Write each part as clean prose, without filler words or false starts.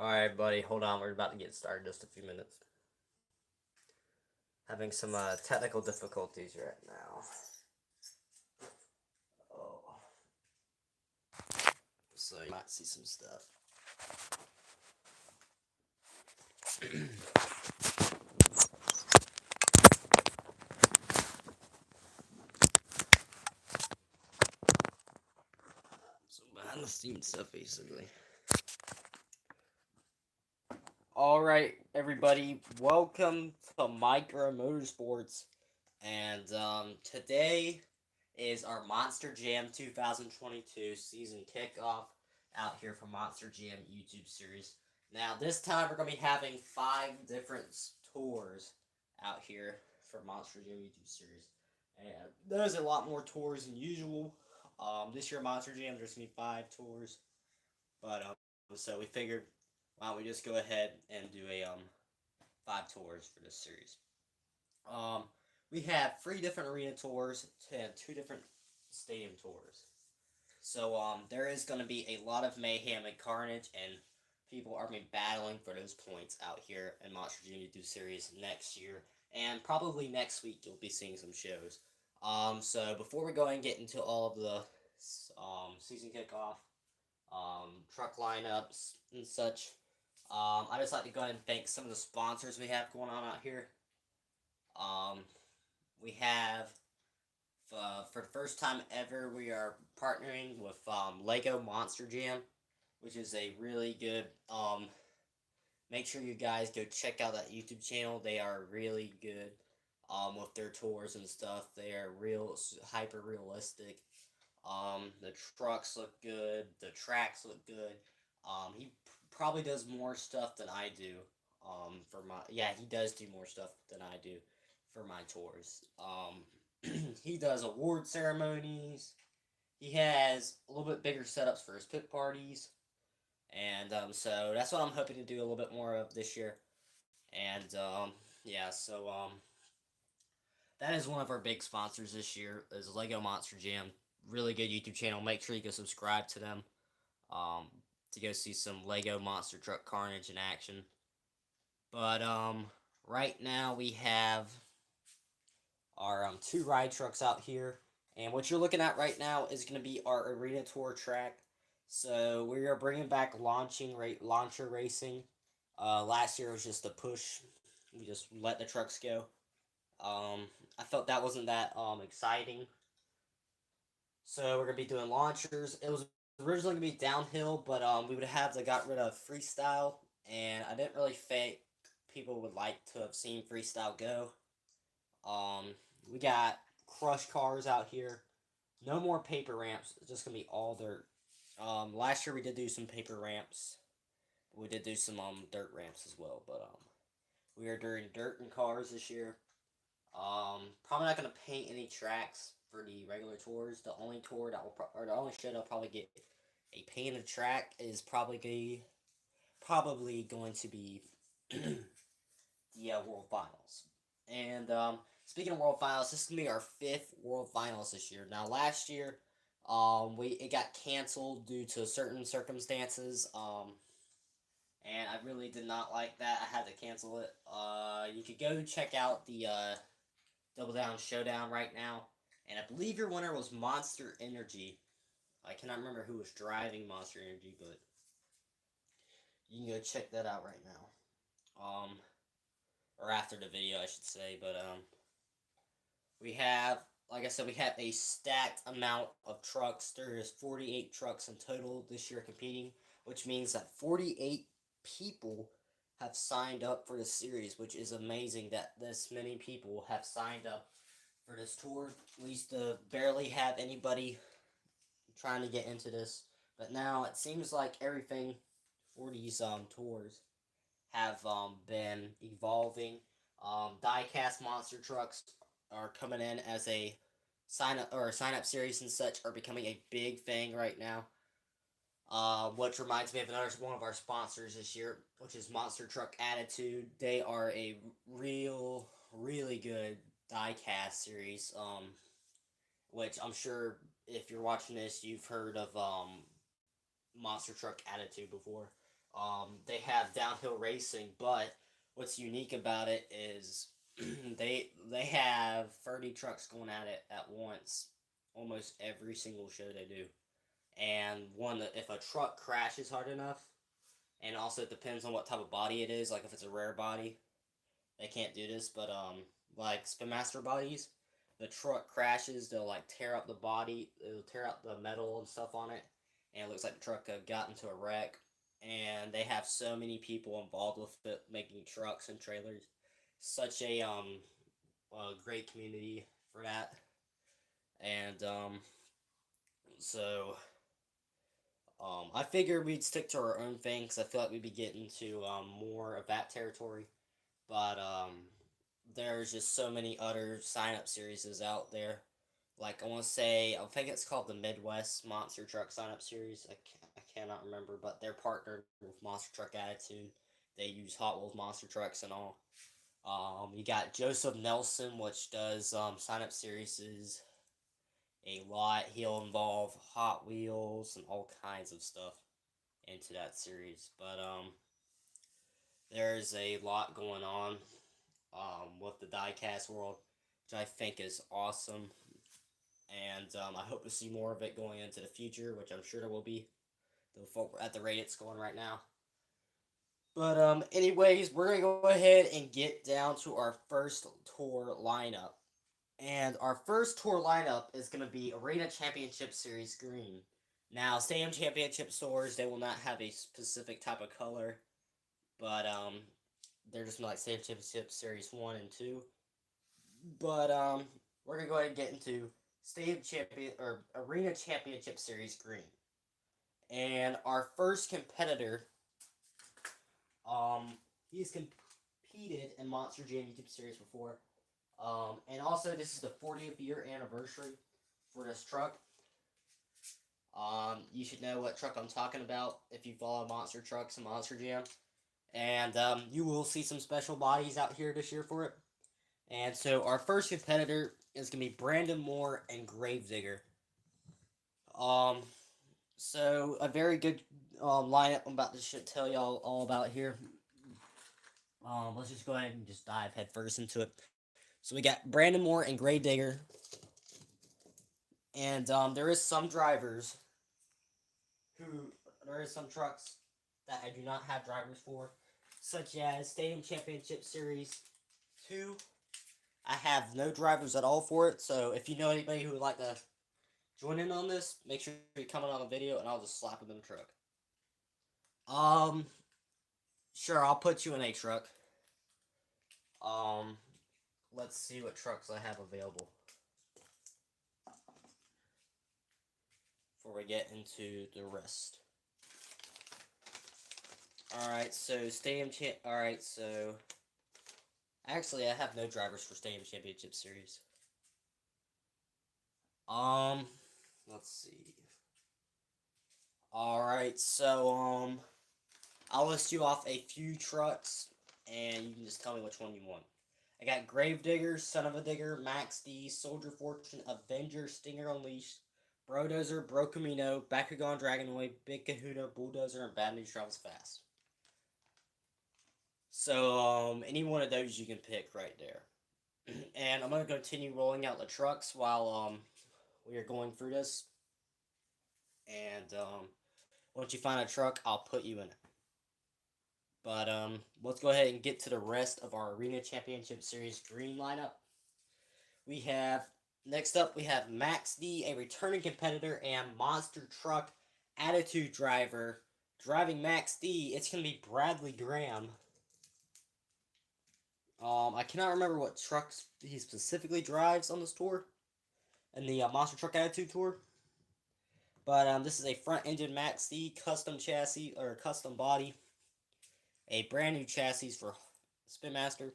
Alright, buddy, hold on. We're about to get started in just a few minutes. Having some technical difficulties right now. Oh. So you might see some stuff. Some behind the scenes stuff, basically. Alright, everybody, welcome to Micro Motorsports. And today is our Monster Jam 2022 season kickoff out here for Monster Jam YouTube series. Now, this time we're going to be having 5 different tours out here for Monster Jam YouTube series. And there's a lot more tours than usual. This year, Monster Jam, there's going to be 5 tours. But, so we figured, why don't we just go ahead and do a 5 tours for this series. We have 3 different arena tours and 2 different stadium tours. So there is going to be a lot of mayhem and carnage, and people are going to be battling for those points out here in Monster Jam YouTube series next year, and probably next week you'll be seeing some shows. So before we go and get into all of the season kickoff, truck lineups and such, I just like to go ahead and thank some of the sponsors we have going on out here. We have, for the first time ever, we are partnering with Lego Monster Jam, which is a really good, make sure you guys go check out that YouTube channel. They are really good with their tours and stuff. They are hyper realistic. The trucks look good. The tracks look good. He probably does more stuff than I do. He does do more stuff than I do for my tours. He does award ceremonies. He has a little bit bigger setups for his pit parties. And so that's what I'm hoping to do a little bit more of this year. And that is one of our big sponsors this year is Lego Monster Jam. Really good YouTube channel. Make sure you go subscribe to them to go see some Lego Monster Truck carnage in action. But right now we have our 2 ride trucks out here. And what you're looking at right now is going to be our arena tour track. So we are bringing back launcher racing. Last year was just a push. We just let the trucks go. I felt that wasn't that exciting. So we're going to be doing launchers. It was originally going to be downhill, but we would have got rid of freestyle. And I didn't really think people would like to have seen freestyle go. We got crush cars out here. No more paper ramps. It's just going to be all dirt. Last year we did do some paper ramps. We did do some dirt ramps as well, but we are doing dirt and cars this year. Probably not gonna paint any tracks for the regular tours. The only tour that the only show that'll probably get a painted track is probably going to be the World Finals. And speaking of World Finals, this is gonna be our 5th World Finals this year. Now last year, it got canceled due to certain circumstances. And I really did not like that. I had to cancel it. You could go check out the Double Down Showdown right now. And I believe your winner was Monster Energy. I cannot remember who was driving Monster Energy, but you can go check that out right now. Or after the video, I should say. But we have, like I said, we have a stacked amount of trucks. There is 48 trucks in total this year competing, which means that 48 people have signed up for this series, which is amazing that this many people have signed up for this tour. We used to barely have anybody trying to get into this, but now it seems like everything for these tours have been evolving. Diecast monster trucks are coming in as a sign up series and such are becoming a big thing right now. Which reminds me of one of our sponsors this year, which is Monster Truck Attitude. They are a really good diecast series, which I'm sure if you're watching this, you've heard of Monster Truck Attitude before. They have downhill racing, but what's unique about it is they have 30 trucks going at it at once, almost every single show they do. And one that if a truck crashes hard enough, and also it depends on what type of body it is. Like if it's a rare body, they can't do this. But like Spin Master bodies, the truck crashes, they'll like tear up the body, it'll tear up the metal and stuff on it, and it looks like the truck got into a wreck. And they have so many people involved with it, making trucks and trailers. Such a great community for that, and so I figured we'd stick to our own thing because I feel like we'd be getting to more of that territory. But there's just so many other sign up series out there. Like I want to say, I think it's called the Midwest Monster Truck Sign Up Series. I cannot remember, but they're partnered with Monster Truck Attitude. They use Hot Wheels monster trucks and all. You got Joseph Nelson, which does sign up series a lot. He'll involve Hot Wheels and all kinds of stuff into that series. But there's a lot going on with the diecast world, which I think is awesome. And I hope to see more of it going into the future, which I'm sure there will be. At the rate it's going right now. But anyways, we're gonna go ahead and get down to our first tour lineup. And our first tour lineup is gonna be Arena Championship Series Green. Now, Stadium Championship stores, they will not have a specific type of color, but they're just like Stadium Championship Series 1 and 2. But we're gonna go ahead and get into Stadium Champion or Arena Championship Series Green. And our first competitor, he's competed in Monster Jam YouTube Series before. And also this is the 40th year anniversary for this truck. You should know what truck I'm talking about if you follow Monster Trucks and Monster Jam. And you will see some special bodies out here this year for it. And so our first competitor is going to be Brandon Moore and Gravedigger. So a very good lineup I'm about to tell y'all all about here. Let's just go ahead and just dive headfirst into it. So we got Brandon Moore and Gravedigger. And there is some drivers there is some trucks that I do not have drivers for, such as Stadium Championship Series 2. I have no drivers at all for it, so if you know anybody who would like to join in on this, make sure you comment on the video and I'll just slap them in the truck. Sure, I'll put you in a truck. Let's see what trucks I have available before we get into the rest. Alright, so Alright, so actually I have no drivers for Stadium Championship Series. Let's see. Alright, so I'll list you off a few trucks and you can just tell me which one you want. I got Gravedigger, Son of a Digger, Max D, Soldier Fortune, Avenger, Stinger Unleashed, Brodozer, Bro Camino, Bakugan Dragonoid, Big Kahuna, Bulldozer, and Bad News Travels Fast. So, any one of those you can pick right there. And I'm going to continue rolling out the trucks while we are going through this. And once you find a truck, I'll put you in it. But let's go ahead and get to the rest of our Arena Championship Series Green lineup. Next up, we have Max D, a returning competitor and Monster Truck Attitude driver. Driving Max D, it's going to be Bradley Graham. I cannot remember what trucks he specifically drives on this tour, in the Monster Truck Attitude Tour. But this is a front-engine Max D custom chassis, or custom body. A brand new chassis for Spin Master.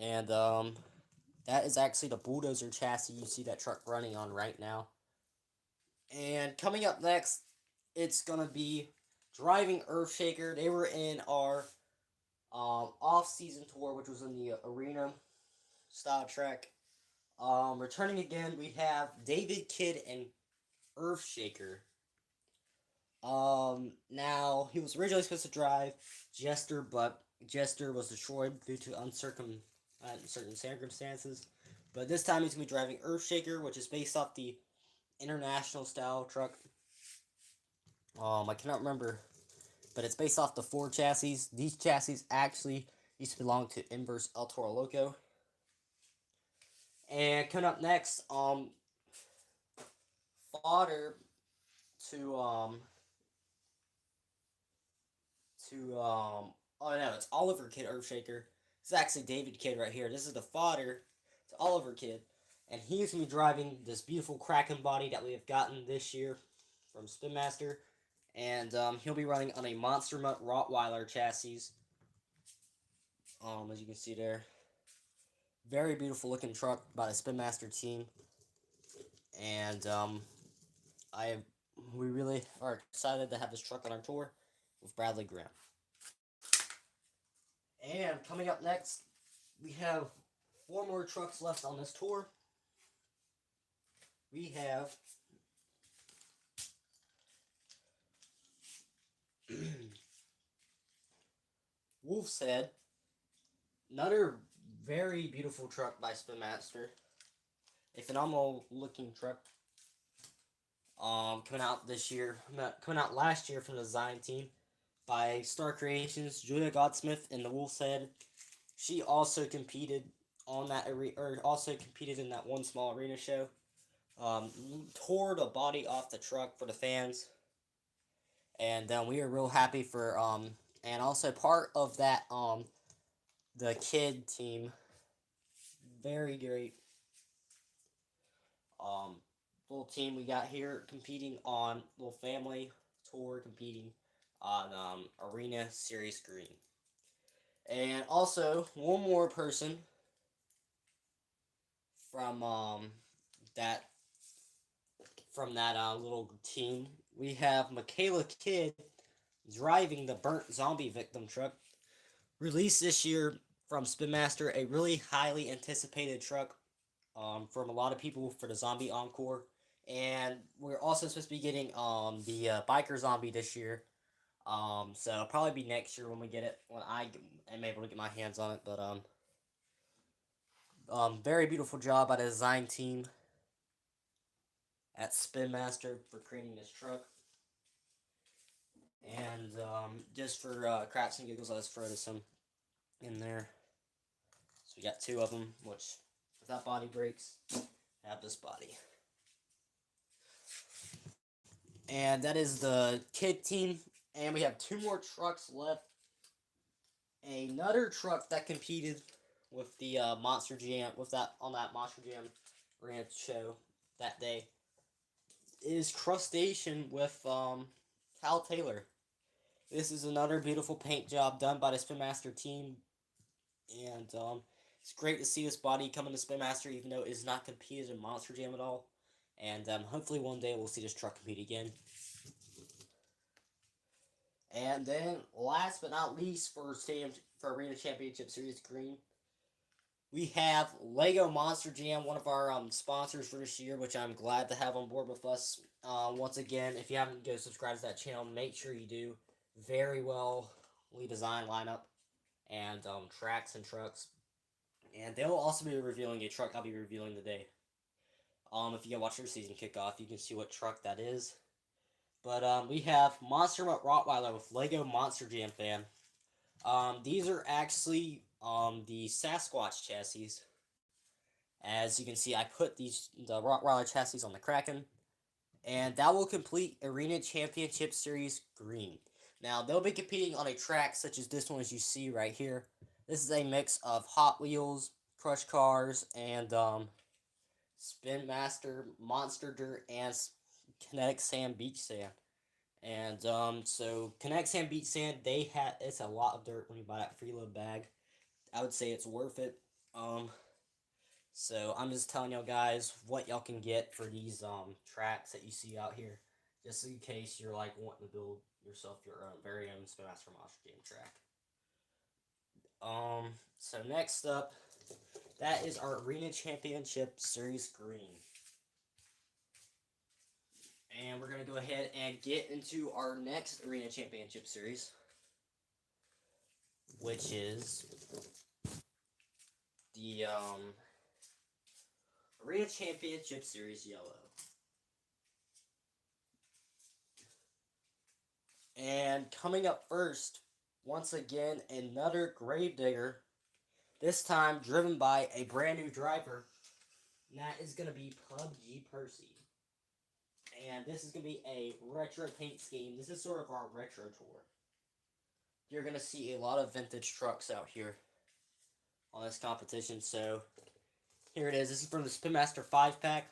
And that is actually the Bulldozer chassis you see that truck running on right now. And coming up next, it's going to be driving Earthshaker. They were in our off-season tour, which was in the arena style track. Returning again, we have David Kidd and Earthshaker. Now he was originally supposed to drive Jester, but Jester was destroyed due to uncertain circumstances. But this time he's gonna be driving Earthshaker, which is based off the international style truck. I cannot remember, but it's based off the Ford chassis. These chassis actually used to belong to Inverse El Toro Loco. And coming up next, fodder to oh no, it's Oliver Kid Earthshaker. This is actually David Kid right here. This is the fodder to Oliver Kid, and he's gonna be driving this beautiful Kraken body that we have gotten this year from Spin Master, and he'll be running on a Monster Mutt Rottweiler chassis. As you can see there, very beautiful looking truck by the Spin Master team, and I we really are excited to have this truck on our tour with Bradley Graham. And coming up next, we have 4 more trucks left on this tour. We have Wolf's Head, another very beautiful truck by Spin Master. A phenomenal looking truck. Coming out last year from the design team by Star Creations, Julia Godsmith in the Wolf's Head. She also competed on that in that one small arena show. Tore the body off the truck for the fans, and we are real happy for and also part of that the kid team. Very great little team we got here competing on little family tour, competing on Arena Series Green. And also one more person from that little team. We have Michaela Kidd driving the Burnt Zombie Victim truck, released this year from Spin Master, a really highly anticipated truck from a lot of people for the Zombie Encore. And we're also supposed to be getting the Biker Zombie this year. So it'll probably be next year when we get it, when I am able to get my hands on it. But very beautiful job by the design team at Spin Master for creating this truck. And just for craps and giggles, let's throw some in there. So we got 2 of them, which without body brakes, have this body. And that is the kid team. And we have 2 more trucks left. Another truck that competed with the Monster Jam, on that Monster Jam ranch show that day, is Crustacean with Cal Taylor. This is another beautiful paint job done by the Spin Master team, and it's great to see this body come into Spin Master, even though it is not competed in Monster Jam at all. And hopefully one day we'll see this truck compete again. And then, last but not least, for Arena Championship Series Green, we have Lego Monster Jam, one of our sponsors for this year, which I'm glad to have on board with us. Once again, if you haven't go subscribe to that channel, make sure you do. Very well designed lineup and tracks and trucks. And they'll also be revealing a truck I'll be revealing today. If you go watch their season kickoff, you can see what truck that is. But we have Monster Mutt Rottweiler with Lego Monster Jam fan. These are actually the Sasquatch chassis. As you can see, I put the Rottweiler chassis on the Kraken, and that will complete Arena Championship Series Green. Now, they'll be competing on a track such as this one, as you see right here. This is a mix of Hot Wheels, Crush Cars, and Spin Master, Monster Dirt, and Kinetic Sand Beach Sand. And so Kinetic Sand Beach Sand, it's a lot of dirt when you buy that freeload bag. I would say it's worth it. So I'm just telling y'all guys what y'all can get for these tracks that you see out here, just in case you're like wanting to build yourself your very own Spin Master Monster Jam track. So next up, that is our Arena Championship Series Green. And we're going to go ahead and get into our next Arena Championship Series, which is the Arena Championship Series Yellow. And coming up first, once again, another Gravedigger, this time driven by a brand new driver, and that is going to be PUBG Percy. And this is going to be a retro paint scheme. This is sort of our retro tour. You're going to see a lot of vintage trucks out here on this competition. So here it is. This is from the Spin Master 5-pack.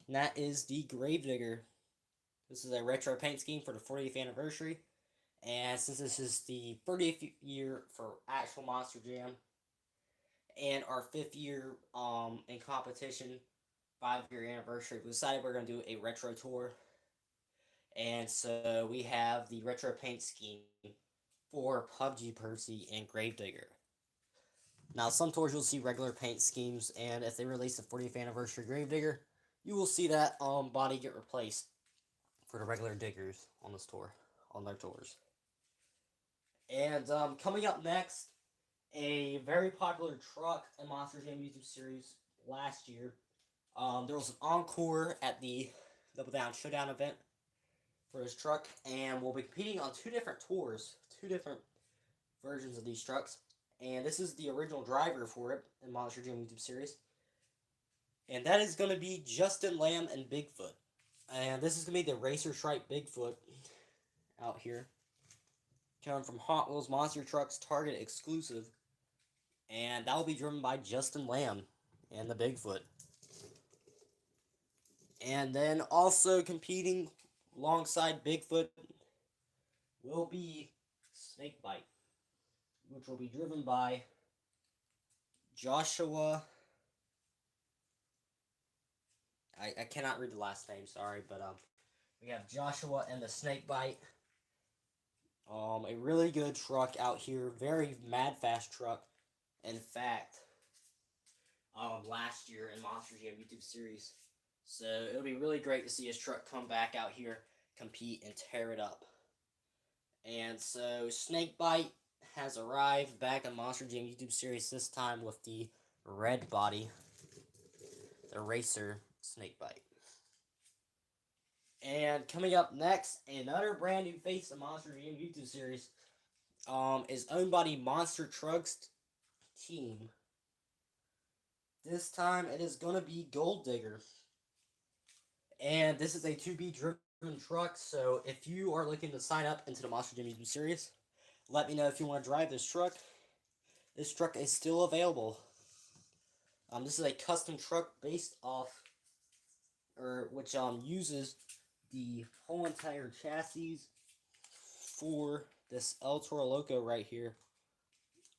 And that is the Gravedigger. This is a retro paint scheme for the 40th anniversary. And since this is the 30th year for actual Monster Jam and our 5th year in competition, 5-year anniversary, we decided we're going to do a retro tour. And so we have the retro paint scheme for PUBG Percy and Gravedigger. Now, some tours you'll see regular paint schemes, and if they release the 40th anniversary Gravedigger, you will see that body get replaced for the regular diggers on this tour, on their tours. And coming up next, a very popular truck in Monster Jam YouTube series last year. There was an encore at the Double Down Showdown event for this truck, and we'll be competing on 2 different tours, 2 different versions of these trucks. And this is the original driver for it in Monster Jam YouTube series. And that is going to be Justin Lamb and Bigfoot. And this is going to be the Racer Stripe Bigfoot out here. Coming from Hot Wheels Monster Trucks Target exclusive. And that will be driven by Justin Lamb and the Bigfoot. And then also competing alongside Bigfoot will be Snakebite, which will be driven by Joshua. I cannot read the last name, sorry, but we have Joshua and the Snakebite. A really good truck out here, very mad fast truck. In fact, last year in Monster Jam YouTube series. So it'll be really great to see his truck come back out here, compete, and tear it up. And so Snakebite has arrived back in Monster Jam YouTube series, this time with the red body, the Racer Snakebite. And coming up next, another brand new face in Monster Jam YouTube series is owned by the Monster Trucks team. This time it is going to be Gold Digger. And this is a 2B driven truck, so if you are looking to sign up into the Monster Jam YouTube series, let me know if you want to drive this truck. This truck is still available. This is a custom truck based off, which uses the whole entire chassis for this El Toro Loco right here.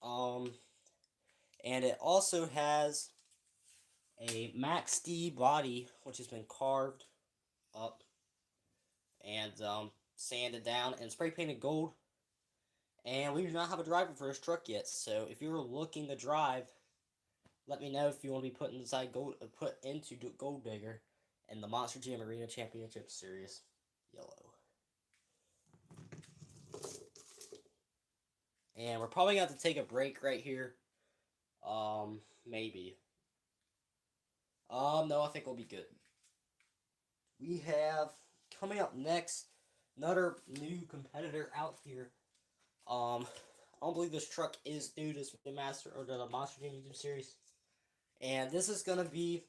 And it also has a Max D body, which has been carved up and sanded down and spray painted gold. And we do not have a driver for this truck yet, so if you're looking to drive, let me know if you want to be put into Gold Digger in the Monster Jam Arena Championship Series Yellow. And we're probably going to have to take a break right here. Maybe. No, I think we'll be good. We have, coming up next, another new competitor out here. I don't believe this truck is new to Spin Master or the Monster Jam YouTube series. And this is going to be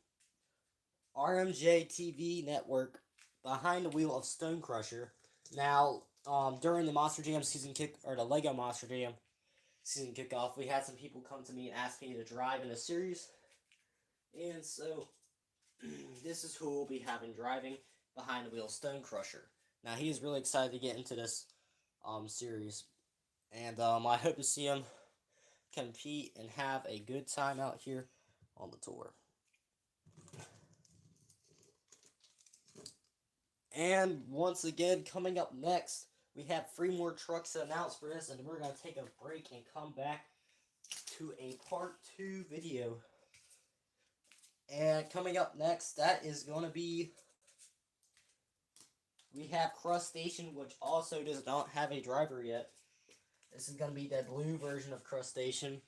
RMJ TV Network behind the wheel of Stone Crusher. Now, during the Monster Jam season the Lego Monster Jam season kickoff, we had some people come to me and ask me to drive in a series. And so, this is who we'll be having driving behind the wheel of Stone Crusher. Now, he is really excited to get into this series. And I hope to see him compete and have a good time out here on the tour. And once again, coming up next, we have 3 more trucks to announce for this, and we're going to take a break and come back to a part 2 video. And coming up next, that is going to be We have Crustacean, which also does not have a driver yet. This is going to be the blue version of Crustacean.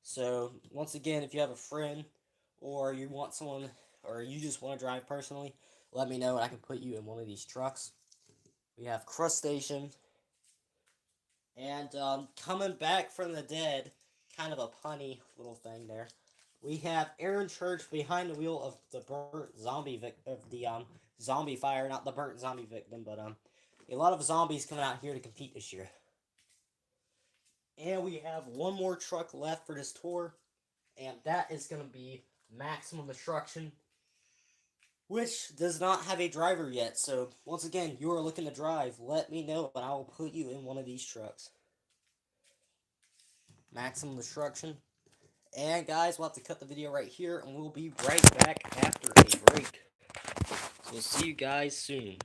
So, once again, if you have a friend, or you want someone, or you just want to drive personally, let me know and I can put you in one of these trucks. We have Crustacean. And coming back from the dead, kind of a punny little thing there. We have Aaron Church behind the wheel of the burnt zombie zombie fire, not the burnt zombie victim, but a lot of zombies coming out here to compete this year. And we have one more truck left for this tour, and that is going to be Maximum Destruction, which does not have a driver yet. So once again, you are looking to drive, let me know and I will put you in one of these trucks. Maximum Destruction. And guys, we'll have to cut the video right here, and we'll be right back after a break. So see you guys soon.